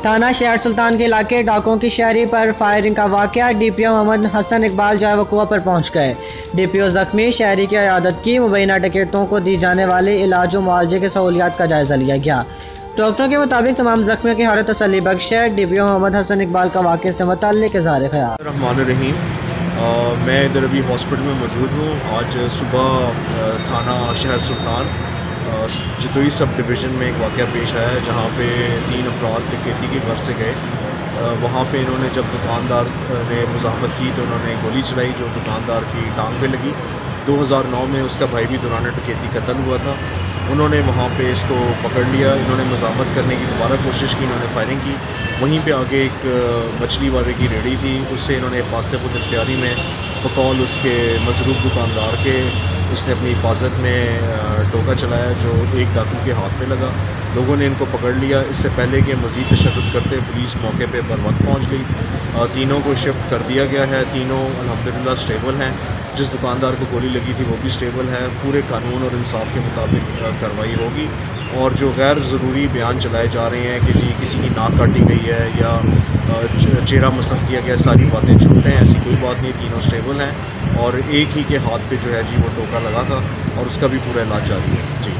थाना शहर सुल्तान के इलाके डाकों की शहरी पर फायरिंग का वाक़या। डीपीओ मोहम्मद हसन इकबाल जाए वक़ुआ पर पहुँच गए। डीपीओ ज़ख्मी शहरी की इयादत की। मुबैना टिकटों को दी जाने वाले इलाज और मुआवजे की सहूलियात का जायज़ा लिया गया। डॉक्टरों के मुताबिक तमाम ज़ख्मियों की हालत तसल्ली बख्श है। डीपीओ मोहम्मद हसन इकबाल का वाक़े से मुताल्लिक़ इज़हार ख़याल। रहमानुर्रहीम। मैं इधर अभी हॉस्पिटल में मौजूद हूँ। आज सुबह थाना शहर सुल्तान जतोई सब डिवीज़न में एक वाक़या पेश आया है, जहाँ पे 3 अफराद डकैती के घर से गए। वहाँ पे इन्होंने जब दुकानदार ने मुज़ाहमत की तो उन्होंने गोली चलाई जो दुकानदार की टांग पे लगी। 2009 में उसका भाई भी दौरान डकैती कत्ल हुआ था। उन्होंने वहाँ पे इसको पकड़ लिया। इन्होंने मुज़ाहमत करने की दोबारा कोशिश की, इन्होंने फायरिंग की। वहीं पे आगे एक मछली वाले की रेहड़ी थी, उससे इन्होंने हिफाजत खुद इख्तियारी में बकौल उसके मज़रूब दुकानदार के उसने अपनी हिफाजत में टोका चलाया जो एक डाकू के हाथ में लगा। लोगों ने इनको पकड़ लिया। इससे पहले कि मज़ीद तशद्दुद करते पुलिस मौके पे बर वक्त पहुँच गई। तीनों को शिफ्ट कर दिया गया है। तीनों अल्हम्दुलिल्लाह स्टेबल हैं। जिस दुकानदार को गोली लगी थी वो भी स्टेबल है। पूरे कानून और इंसाफ के मुताबिक कार्रवाई होगी। और जो गैर ज़रूरी बयान चलाए जा रहे हैं कि जी किसी की नाक काटी गई है या चेहरा मसख किया गया, सारी बातें झूठ हैं। ऐसी कोई बात नहीं, तीनों स्टेबल हैं और एक ही के हाथ पे जो है जी वो टोका लगा था और उसका भी पूरा इलाज जारी है जी।